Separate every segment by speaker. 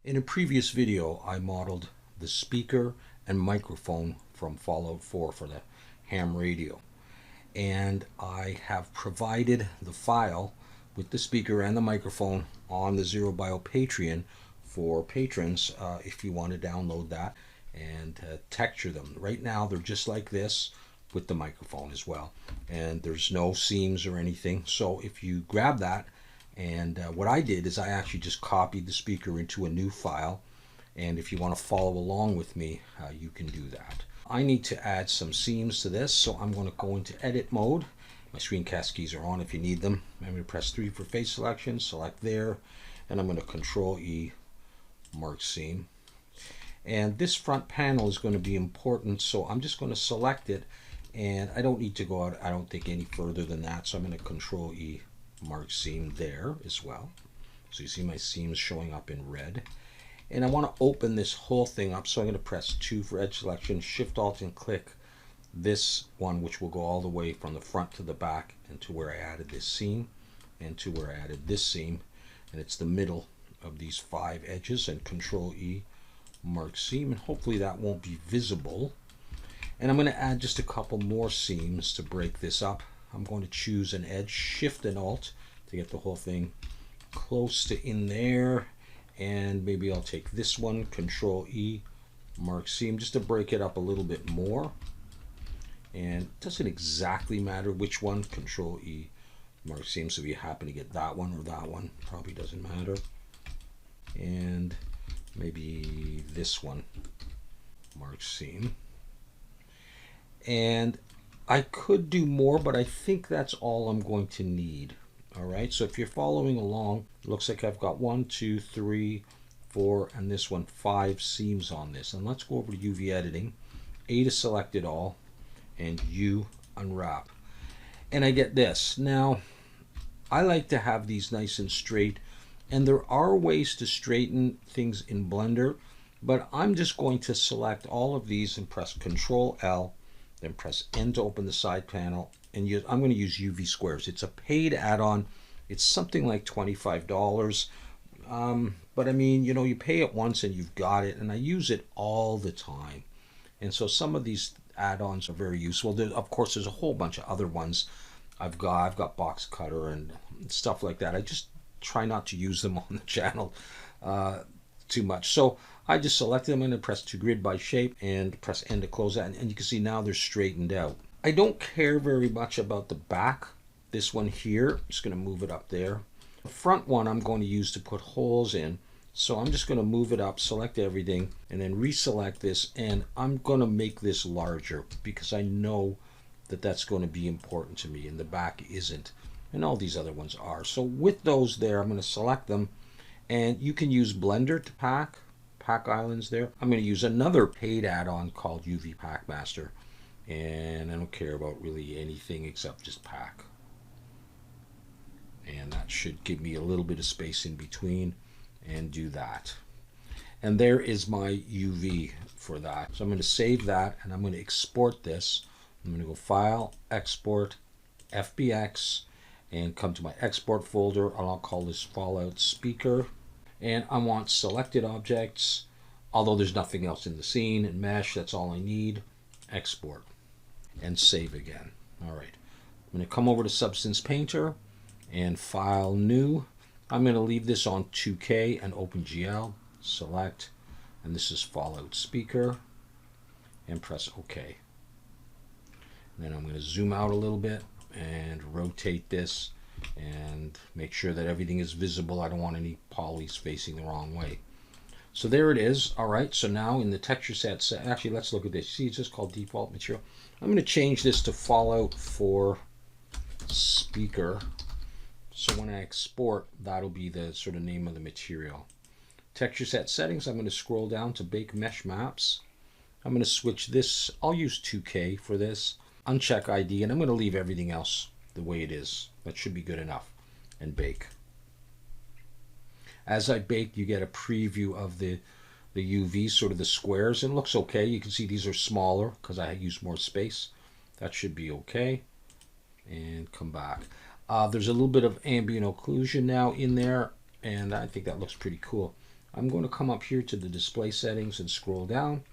Speaker 1: In a previous video, I modeled the speaker and microphone from Fallout 4 for the ham radio. And I have provided the file with the speaker and the microphone on the Zero Bio Patreon for patrons if you want to download that and texture them. Right now, they're just like this with the microphone as well. And there's no seams or anything. So if you grab that, and what I did is I actually just copied the speaker into a new file. And if you want to follow along with me, you can do that. I need to add some seams to this, so I'm going to go into edit mode. My screencast keys are on if you need them. I'm going to press 3 for face selection, select there, and I'm going to Control E, mark seam. And this front panel is going to be important, so I'm just going to select it, and I don't need to go out, I don't think, any further than that, so I'm going to Control E, mark seam there as well. So you see my seams showing up in red. And I want to open this whole thing up, so I'm going to press 2 for edge selection, Shift Alt and click this one, which will go all the way from the front to the back and to where I added this seam and to where I added this seam. And it's the middle of these 5 edges, and Control E, mark seam, and hopefully that won't be visible. And I'm going to add just a couple more seams to break this up. I'm going to choose an edge, Shift and Alt to get the whole thing close to in there. And maybe I'll take this one, Control E, mark seam, just to break it up a little bit more. And it doesn't exactly matter which one, Control E, mark seam, so if you happen to get that one or that one, probably doesn't matter. And maybe this one, mark seam. And I could do more, but I think that's all I'm going to need. All right, so if you're following along, it looks like I've got 1, 2, 3, 4, and this one, 5 seams on this. And let's go over to UV editing, A to select it all, and U, unwrap. And I get this. Now, I like to have these nice and straight, and there are ways to straighten things in Blender, but I'm just going to select all of these and press Control L, then press N to open the side panel, and I'm going to use UV squares. It's a paid add-on. It's something like $25. But I mean, you know, you pay it once and you've got it, and I use it all the time. And so some of these add-ons are very useful. Of course, there's a whole bunch of other ones. I've got box cutter and stuff like that. I just try not to use them on the channel too much. So I just selected them and then press to grid by shape and press N to close that. And you can see now they're straightened out. I don't care very much about the back. This one here, I'm just going to move it up there. The front one I'm going to use to put holes in. So I'm just going to move it up, select everything, and then reselect this. And I'm going to make this larger because I know that that's going to be important to me, and the back isn't. And all these other ones are. So with those there, I'm going to select them. And you can use Blender to pack islands there. I'm going to use another paid add-on called UV Pack Master. And I don't care about really anything except just pack. And that should give me a little bit of space in between, and do that. And there is my UV for that. So I'm going to save that, and I'm going to export this. I'm going to go File, Export, FBX, and come to my export folder, and I'll call this Fallout Speaker. And I want selected objects, although there's nothing else in the scene, and mesh, that's all I need. Export and save again. All right, I'm going to come over to Substance Painter and File, New. I'm going to leave this on 2K and OpenGL, select, and this is Fallout Speaker, and press OK. And then I'm going to zoom out a little bit and rotate this and make sure that everything is visible. I don't want any polys facing the wrong way. So there it is. All right, so now in the texture set, actually let's look at this. See, it's just called default material. I'm going to change this to Fallout 4 Speaker. So when I export, that'll be the sort of name of the material. Texture set settings, I'm going to scroll down to bake mesh maps. I'm going to switch this. I'll use 2K for this. Uncheck ID, and I'm going to leave everything else the way it is. That should be good enough. And bake. As I bake, you get a preview of the UV, sort of the squares, and it looks okay. You can see these are smaller because I use more space. That should be okay. And come back. There's a little bit of ambient occlusion now in there, and I think that looks pretty cool. I'm going to come up here to the display settings and scroll down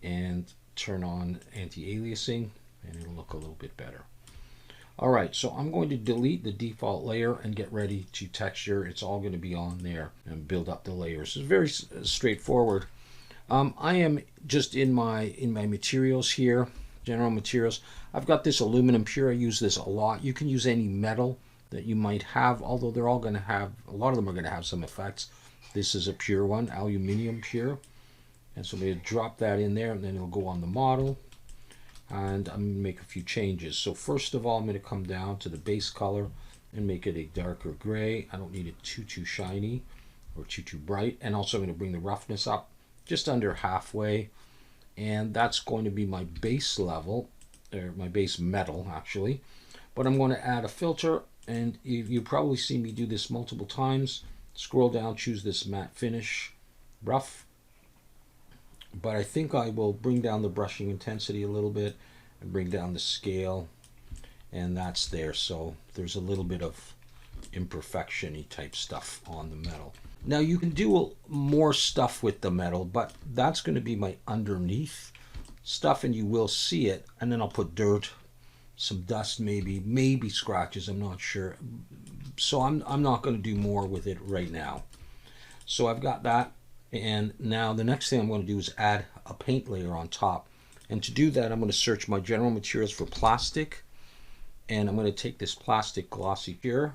Speaker 1: and turn on anti-aliasing, and it'll look a little bit better. All right, so I'm going to delete the default layer and get ready to texture. It's all going to be on there and build up the layers. It's very straightforward. I am just in my materials here, general materials. I've got this aluminum pure. I use this a lot. You can use any metal that you might have, although they're all going to have, a lot of them are going to have some effects. This is a pure one, aluminum pure. And so I'm going to drop that in there, and then it'll go on the model. And I'm going to make a few changes. So first of all, I'm going to come down to the base color and make it a darker gray. I don't need it too shiny or too bright. And also I'm going to bring the roughness up just under halfway. And that's going to be my base level, or my base metal actually. But I'm going to add a filter, and you probably see me do this multiple times. Scroll down, choose this matte finish, rough. But I think I will bring down the brushing intensity a little bit and bring down the scale, and that's there. So there's a little bit of imperfection-y type stuff on the metal. Now you can do more stuff with the metal, but that's going to be my underneath stuff, and you will see it. And then I'll put dirt, some dust, maybe scratches, I'm not sure. So I'm not going to do more with it right now. So I've got that. And now the next thing I'm going to do is add a paint layer on top. And to do that, I'm going to search my general materials for plastic. And I'm going to take this plastic glossy here,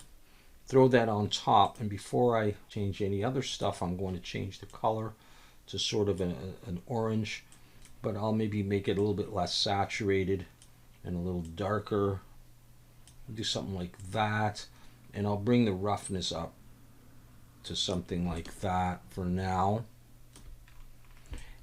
Speaker 1: throw that on top. And before I change any other stuff, I'm going to change the color to sort of an orange. But I'll maybe make it a little bit less saturated and a little darker. I'll do something like that. And I'll bring the roughness up to something like that for now.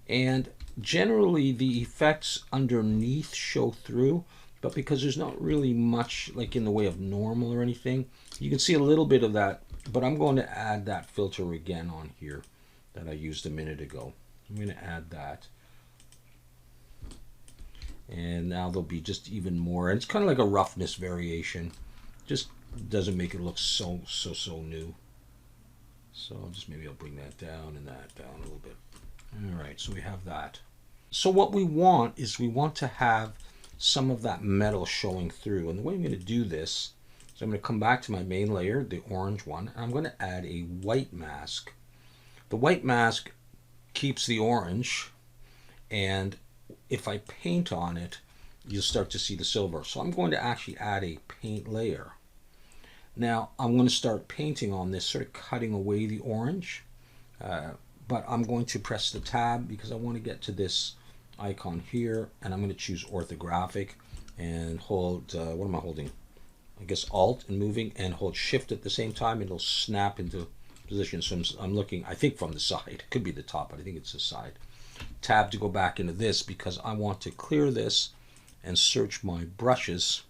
Speaker 1: And generally the effects underneath show through, but because there's not really much like in the way of normal or anything, you can see a little bit of that. But I'm going to add that filter again on here that I used a minute ago. I'm going to add that, and now there'll be just even more, and it's kind of like a roughness variation, just doesn't make it look so new. So maybe I'll bring that down and that down a little bit. All right, so we have that. So what we want is we want to have some of that metal showing through. And the way I'm going to do this is I'm going to come back to my main layer, the orange one, and I'm going to add a white mask. The white mask keeps the orange, and if I paint on it, you'll start to see the silver. So I'm going to actually add a paint layer. Now I'm going to start painting on this, sort of cutting away the orange, but I'm going to press the tab because I want to get to this icon here, and I'm going to choose orthographic and hold, what am I holding? I guess Alt and moving, and hold Shift at the same time, and it'll snap into position. So I'm looking, I think from the side, it could be the top, but I think it's the side. Tab to go back into this because I want to clear this and search my brushes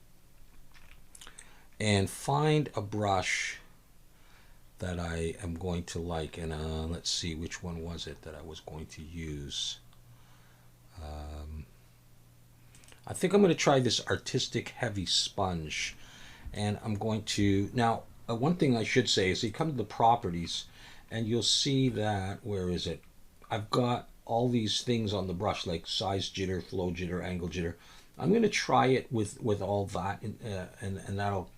Speaker 1: and find a brush that I am going to like. And let's see, which one was it that I was going to use? I think I'm going to try this artistic heavy sponge, and I'm going to, now one thing I should say is you come to the properties and you'll see that, where is it? I've got all these things on the brush like size jitter, flow jitter, angle jitter. I'm going to try it with all that, and that'll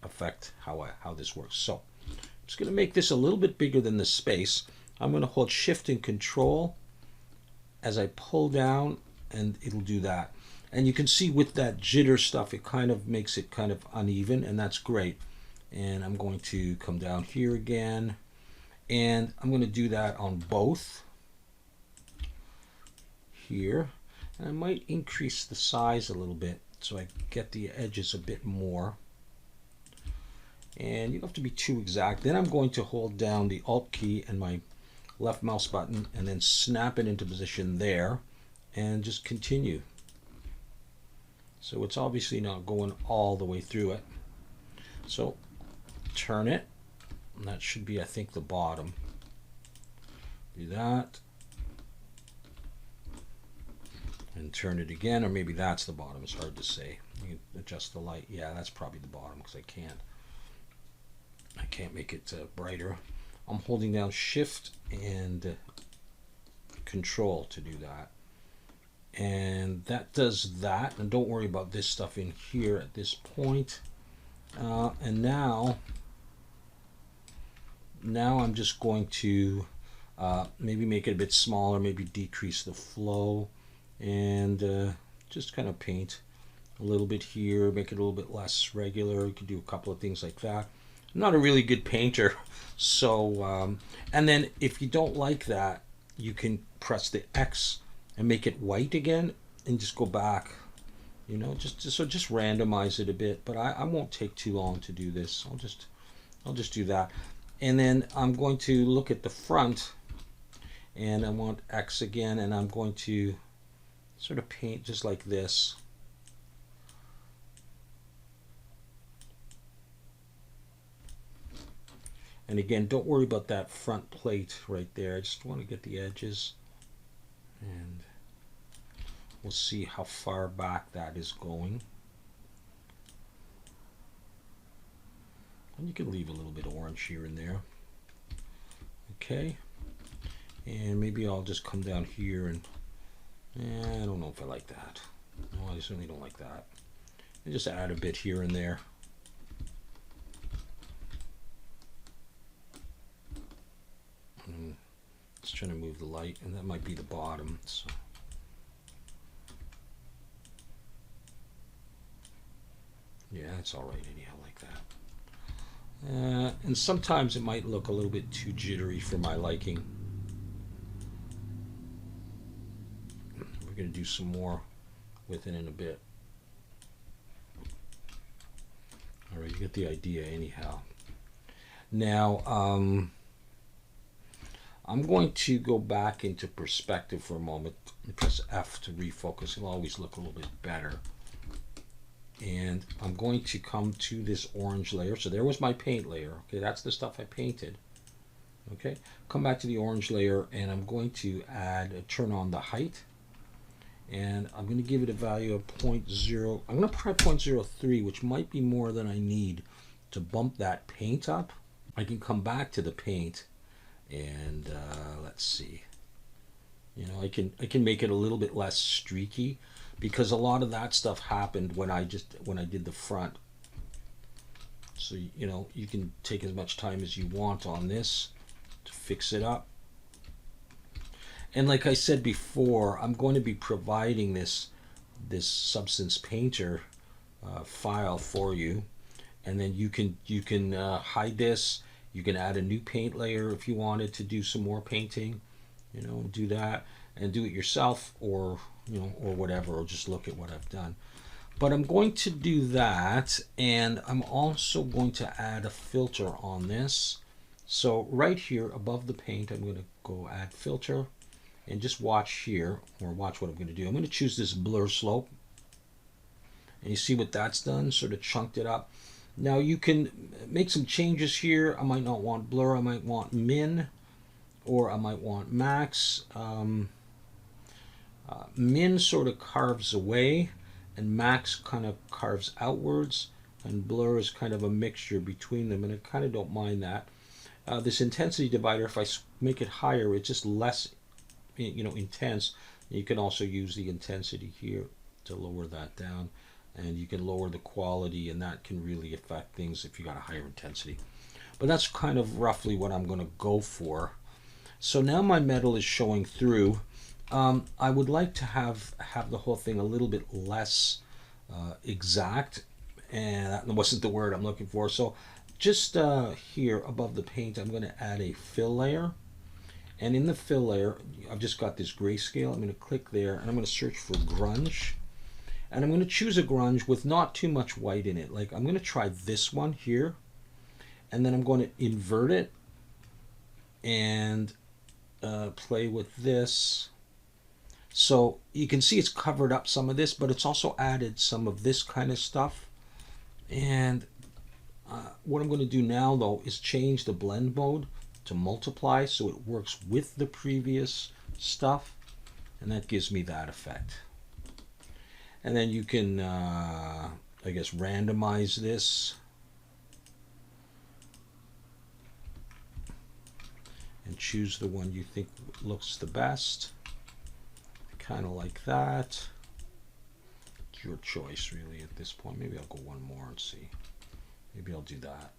Speaker 1: affect how this works. So I'm just going to make this a little bit bigger than the space. I'm going to hold Shift and Control as I pull down, and it'll do that. And you can see with that jitter stuff, it kind of makes it kind of uneven, and that's great. And I'm going to come down here again, and I'm going to do that on both here. And I might increase the size a little bit so I get the edges a bit more. And you don't have to be too exact. Then I'm going to hold down the Alt key and my left mouse button and then snap it into position there and just continue. So it's obviously not going all the way through it. So turn it, and that should be, I think, the bottom. Do that. And turn it again, or maybe that's the bottom. It's hard to say. You can adjust the light. Yeah, that's probably the bottom because I can't make it brighter. I'm holding down Shift and Control to do that. And that does that. And don't worry about this stuff in here at this point. And now I'm just going to maybe make it a bit smaller, maybe decrease the flow, and just kind of paint a little bit here, make it a little bit less regular. You can do a couple of things like that. I'm not a really good painter, so and then if you don't like that, you can press the X and make it white again and just go back, you know, just randomize it a bit. But I won't take too long to do this. I'll just do that. And then I'm going to look at the front, and I want X again, and I'm going to sort of paint just like this. And again, don't worry about that front plate right there. I just want to get the edges, and we'll see how far back that is going. And you can leave a little bit of orange here and there. Okay. And maybe I'll just come down here and I don't know if I like that. No, I certainly don't like that. And just add a bit here and there. Just trying to move the light, and that might be the bottom. So. Yeah, it's all right anyhow like that. And sometimes it might look a little bit too jittery for my liking. We're going to do some more with it in a bit. All right, you get the idea anyhow. Now, I'm going to go back into perspective for a moment and press F to refocus. It'll always look a little bit better. And I'm going to come to this orange layer. So there was my paint layer. Okay, that's the stuff I painted. Okay, come back to the orange layer, and I'm going to turn on the height. And I'm going to give it a value of 0.0. I'm going to try 0.03, which might be more than I need to bump that paint up. I can come back to the paint, and let's see. You know, I can make it a little bit less streaky, because a lot of that stuff happened when I did the front. So, you know, you can take as much time as you want on this to fix it up. And like I said before, I'm going to be providing this Substance Painter file for you, and then you can hide this. You can add a new paint layer if you wanted to do some more painting, you know, and do that, and do it yourself, or you know, or whatever, or just look at what I've done. But I'm going to do that, and I'm also going to add a filter on this. So right here above the paint, I'm going to go add filter, and just watch here, or watch what I'm going to do. I'm going to choose this blur slope, and you see what that's done, sort of chunked it up. Now you can make some changes here. I might not want blur, I might want min, or I might want max. Min sort of carves away, and max kind of carves outwards, and blur is kind of a mixture between them, and I kind of don't mind that. This intensity divider, if I make it higher, it's just less, you know, intense. You can also use the intensity here to lower that down, and you can lower the quality, and that can really affect things if you got a higher intensity. But that's kind of roughly what I'm going to go for. So now my metal is showing through. I would like to have the whole thing a little bit less exact, and that wasn't the word I'm looking for. So just here above the paint, I'm going to add a fill layer. And in the fill layer, I've just got this grayscale. I'm going to click there, and I'm going to search for grunge. And I'm going to choose a grunge with not too much white in it. Like, I'm going to try this one here, and then I'm going to invert it and play with this. So you can see it's covered up some of this, but it's also added some of this kind of stuff. And what I'm going to do now, though, is change the blend mode to multiply, so it works with the previous stuff, and that gives me that effect. And then you can, I guess, randomize this. and choose the one you think looks the best. Kind of like that. It's your choice really at this point. Maybe I'll go one more and see. Maybe I'll do that.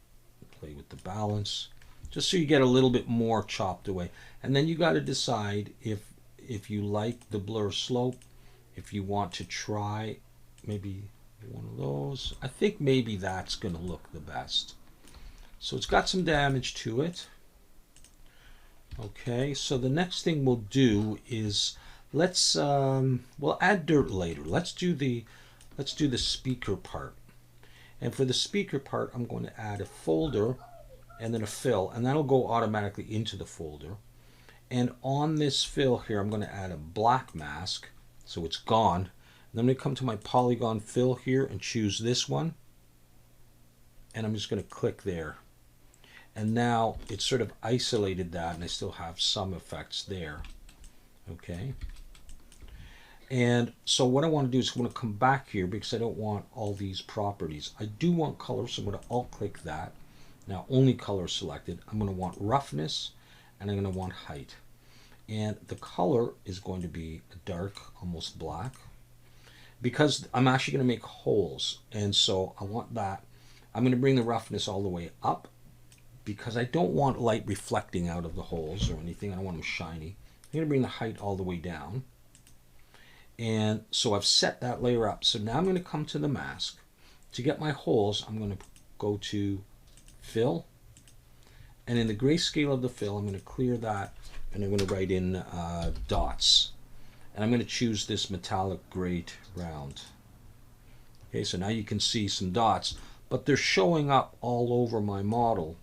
Speaker 1: Play with the balance, just so you get a little bit more chopped away. And then you got to decide if you like the blur slope, if you want to try maybe one of those. I think maybe that's going to look the best. So it's got some damage to it. Okay, so the next thing we'll do is we'll add dirt later. Let's do the speaker part. And for the speaker part, I'm going to add a folder and then a fill, and that'll go automatically into the folder. And on this fill here, I'm going to add a black mask, so it's gone. And then I'm going to come to my polygon fill here and choose this one. And I'm just going to click there. And now it's sort of isolated that, and I still have some effects there. Okay. And so what I want to do is I want to come back here because I don't want all these properties. I do want color, so I'm going to alt click that. Now only color selected. I'm going to want roughness, and I'm going to want height. And the color is going to be a dark, almost black, because I'm actually going to make holes. And so I want that. I'm going to bring the roughness all the way up because I don't want light reflecting out of the holes or anything. I don't want them shiny. I'm going to bring the height all the way down. And so I've set that layer up. So now I'm going to come to the mask. To get my holes, I'm going to go to fill. And in the grayscale of the fill, I'm going to clear that. And I'm going to write in dots. And I'm going to choose this metallic gray round. Okay, so now you can see some dots, but they're showing up all over my model.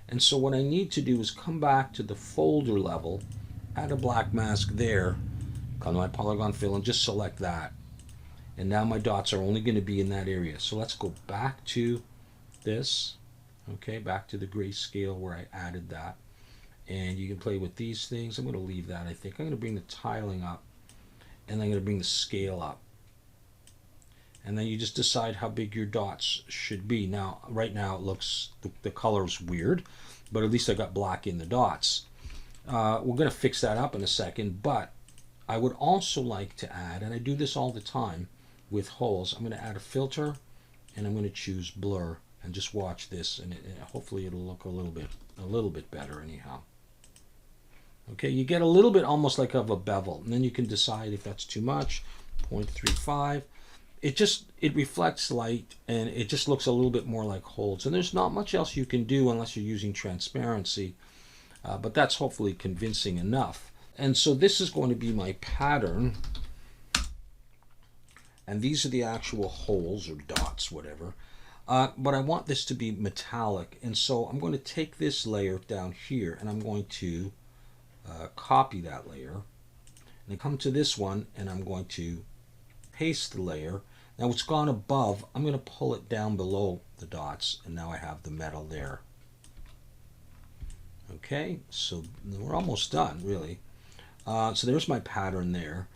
Speaker 1: And so what I need to do is come back to the folder level, add a black mask there, come to my polygon fill and just select that. And now my dots are only going to be in that area. So let's go back to this, okay, back to the grayscale where I added that. And you can play with these things. I'm going to leave that, I think. I'm going to bring the tiling up, and I'm going to bring the scale up. And then you just decide how big your dots should be. Now, right now it looks, the color's weird, but at least I got black in the dots. We're going to fix that up in a second, but I would also like to add, and I do this all the time with holes, I'm going to add a filter, and I'm going to choose blur, and just watch this, and hopefully it'll look a little bit better anyhow. Okay, you get a little bit almost like of a bevel, and then you can decide if that's too much. 0.35. It reflects light, and it just looks a little bit more like holes. And there's not much else you can do unless you're using transparency, but that's hopefully convincing enough. And so this is going to be my pattern, and these are the actual holes or dots, whatever. But I want this to be metallic, and so I'm going to take this layer down here, and I'm going to copy that layer, and I come to this one, and I'm going to paste the layer. Now it's gone above, I'm going to pull it down below the dots, and now I have the metal there. Okay, so we're almost done, really. So there's my pattern there.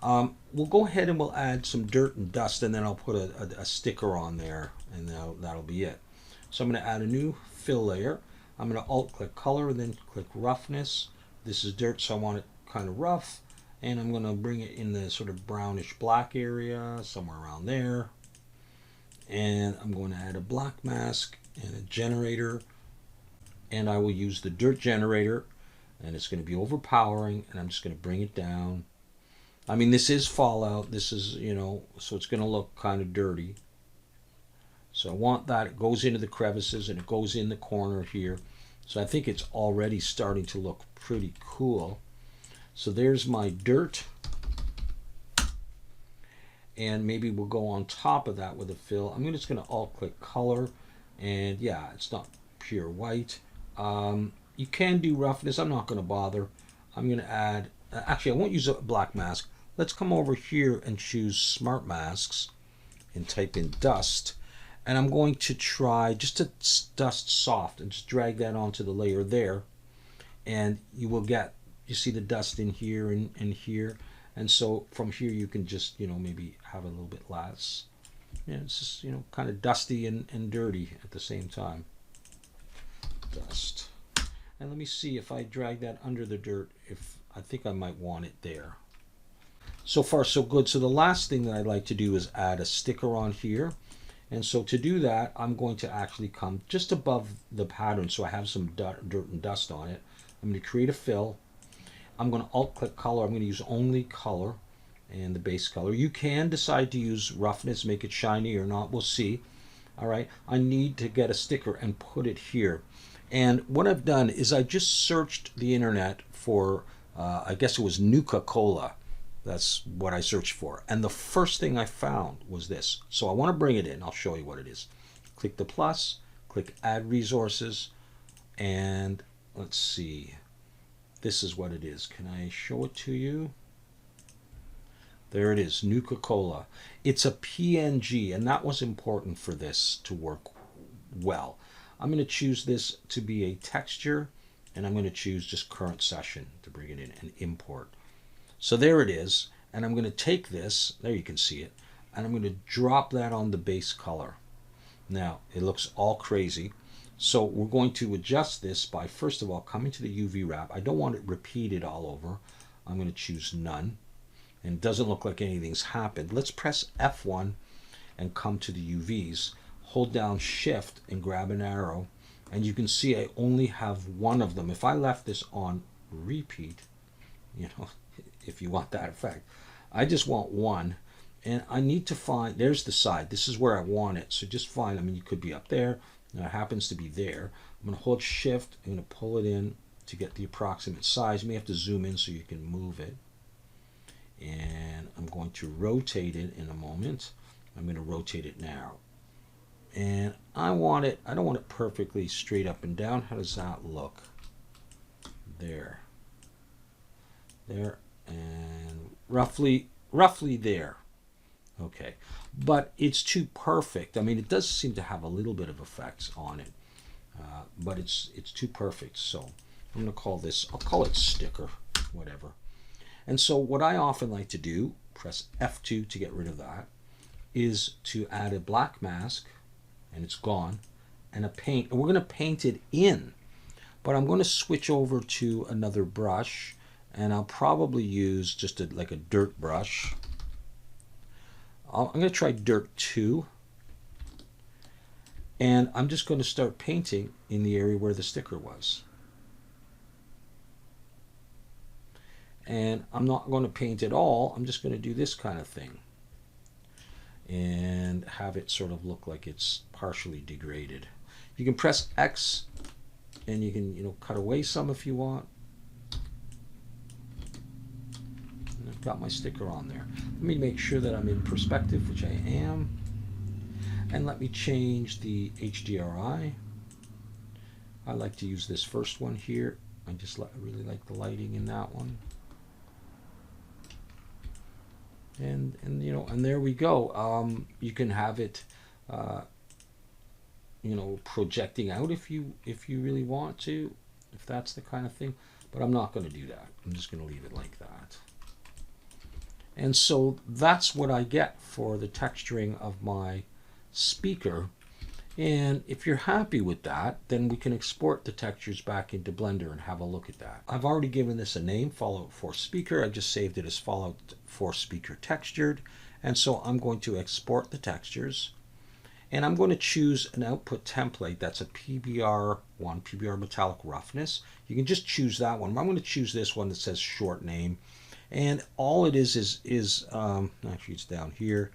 Speaker 1: We'll go ahead and we'll add some dirt and dust, and then I'll put a sticker on there, and that'll be it. So I'm going to add a new fill layer. I'm going to alt click color and then click roughness. This is dirt, so I want it kind of rough, and I'm going to bring it in the sort of brownish black area, somewhere around there. And I'm going to add a black mask and a generator, and I will use the dirt generator, and it's going to be overpowering, and I'm just going to bring it down. I mean, this is Fallout, this is, you know, so it's going to look kind of dirty. So I want that, it goes into the crevices and it goes in the corner here. So I think it's already starting to look pretty cool. So there's my dirt. And maybe we'll go on top of that with a fill. I'm just going to alt click color, and yeah, it's not pure white. You can do roughness, I'm not going to bother. I'm going to add, actually I won't use a black mask. Let's come over here and choose smart masks and type in dust. And I'm going to try just to dust soft and just drag that onto the layer there. And you will get, you see the dust in here and here. And so from here you can just, you know, maybe have a little bit less. Yeah, it's just, you know, kind of dusty and dirty at the same time. Dust. And let me see if I drag that under the dirt, if I think I might want it there. So far so good. So the last thing that I'd like to do is add a sticker on here. And so to do that, I'm going to actually come just above the pattern so I have some dirt and dust on it. I'm going to create a fill. I'm going to alt-click color. I'm going to use only color and the base color. You can decide to use roughness, make it shiny or not. We'll see. All right. I need to get a sticker and put it here. And what I've done is I just searched the internet for, I guess it was Nuka-Cola. That's what I searched for. And the first thing I found was this. So I want to bring it in. I'll show you what it is. Click the plus, click add resources, and let's see. This is what it is. Can I show it to you? There it is, Nuka-Cola. It's a PNG, and that was important for this to work well. I'm going to choose this to be a texture, and I'm going to choose just current session to bring it in and import. So there it is, and I'm going to take this, there you can see it, and I'm going to drop that on the base color. Now, it looks all crazy, so we're going to adjust this by, first of all, coming to the UV wrap. I don't want it repeated all over. I'm going to choose none, and it doesn't look like anything's happened. Let's press F1 and come to the UVs. Hold down Shift and grab an arrow, and you can see I only have one of them. If I left this on repeat, you know, if you want that effect, I just want one, and I need to find, there's the side, this is where I want it, so just find, I mean, you could be up there, and it happens to be there. I'm going to hold Shift, I'm going to pull it in to get the approximate size. You may have to zoom in so you can move it, and I'm going to rotate it in a moment. I'm going to rotate it now, and I want it, I don't want it perfectly straight up and down. How does that look? There, and roughly there. Okay, but it's too perfect. I mean, it does seem to have a little bit of effects on it, but it's too perfect. So I'm going to call this, I'll call it sticker, whatever. And so what I often like to do, press F2 to get rid of that, is to add a black mask, and it's gone, and a paint, and we're going to paint it in. But I'm going to switch over to another brush, and I'll probably use just like a dirt brush. I'm going to try dirt 2, and I'm just going to start painting in the area where the sticker was. And I'm not going to paint it all, I'm just going to do this kind of thing and have it sort of look like it's partially degraded. You can press X and you can, you know, cut away some if you want. And I've got my sticker on there. Let me make sure that I'm in perspective, which I am. And let me change the HDRI. I like to use this first one here. I really like the lighting in that one. And you know, and there we go. You can have it you know, projecting out if you really want to, if that's the kind of thing, but I'm not going to do that. I'm just going to leave it like that. And so that's what I get for the texturing of my speaker. And if you're happy with that, then we can export the textures back into Blender and have a look at that. I've already given this a name, Fallout 4 Speaker. I just saved it as Fallout 4 Speaker Textured. And so I'm going to export the textures. And I'm going to choose an output template that's a PBR1, PBR Metallic Roughness. You can just choose that one. I'm going to choose this one that says short name. And all it is actually it's down here.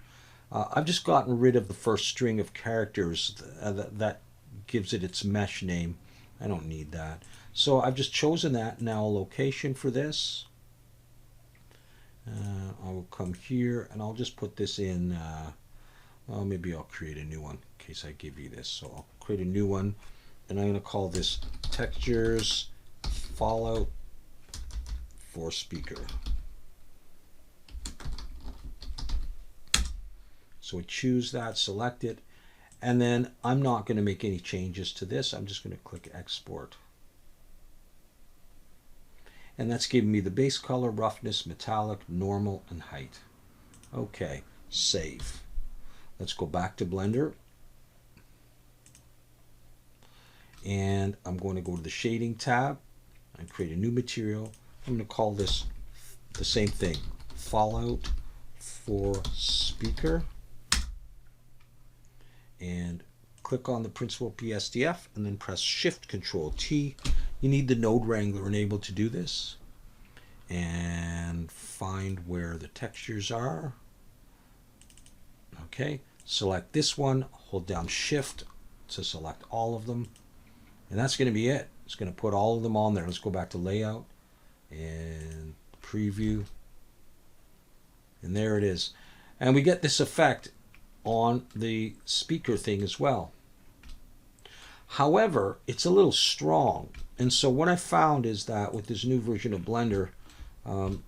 Speaker 1: I've just gotten rid of the first string of characters that gives it its mesh name. I don't need that. So I've just chosen that. Now a location for this. I will come here and I'll just put this in, well, maybe I'll create a new one in case I give you this. So I'll create a new one and I'm going to call this Textures Fallout 4 Speaker. So I choose that, select it, and then I'm not going to make any changes to this. I'm just going to click export. And that's giving me the base color, roughness, metallic, normal, and height. Okay, save. Let's go back to Blender. And I'm going to go to the shading tab and create a new material. I'm going to call this the same thing, Fallout 4 speaker. And click on the Principal PSDF and then press Shift Control T. You need the Node Wrangler enabled to do this. And find where the textures are. Okay, select this one, hold down Shift to select all of them. And that's going to be it. It's going to put all of them on there. Let's go back to Layout and Preview. And there it is. And we get this effect on the speaker thing as well. However, it's a little strong. And so what I found is that with this new version of Blender, I'm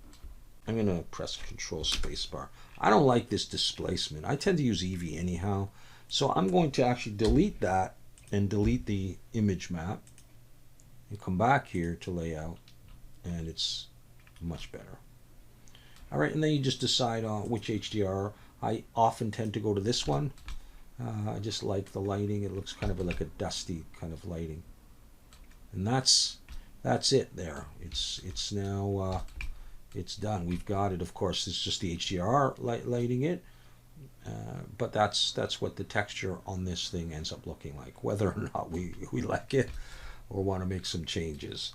Speaker 1: going to press Control Spacebar. I don't like this displacement. I tend to use Eevee anyhow. So I'm going to actually delete that and delete the image map and come back here to Layout, and it's much better. All right, and then you just decide on which HDR. I often tend to go to this one. I just like the lighting. It looks kind of like a dusty kind of lighting. And that's it there. It's now it's done. We've got it. Of course, it's just the HDR lighting it. But that's what the texture on this thing ends up looking like, whether or not we like it or want to make some changes.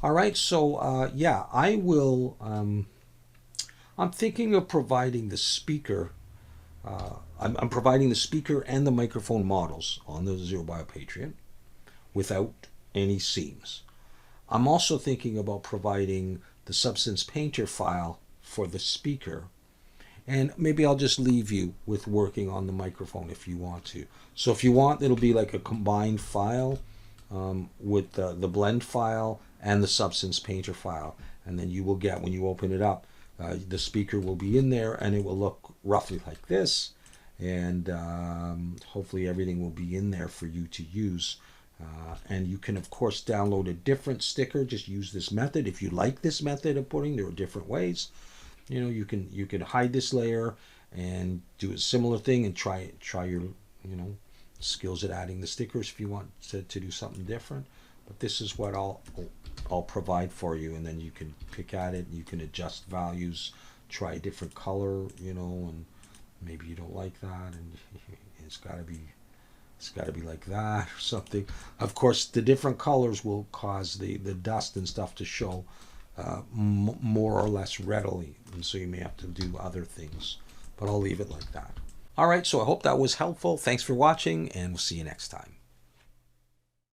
Speaker 1: All right, so yeah, I will. I'm thinking of providing the speaker. I'm providing the speaker and the microphone models on the Zero Bio Patreon without any seams. I'm also thinking about providing the Substance Painter file for the speaker. And maybe I'll just leave you with working on the microphone if you want to. So if you want, it'll be like a combined file with the blend file and the Substance Painter file. And then you will get, when you open it up, the speaker will be in there and it will look roughly like this. And hopefully everything will be in there for you to use. And you can, of course, download a different sticker. Just use this method. If you like this method of putting, there are different ways. You know, you can hide this layer and do a similar thing and try your skills at adding the stickers if you want to do something different. But this is what I'll provide for you, and then you can pick at it. You can adjust values, try a different color, and maybe you don't like that, and it's got to be like that or something. Of course, the different colors will cause the dust and stuff to show more or less readily, and so you may have to do other things, but I'll leave it like that. All right, so I hope that was helpful. Thanks for watching, and we'll see you next time.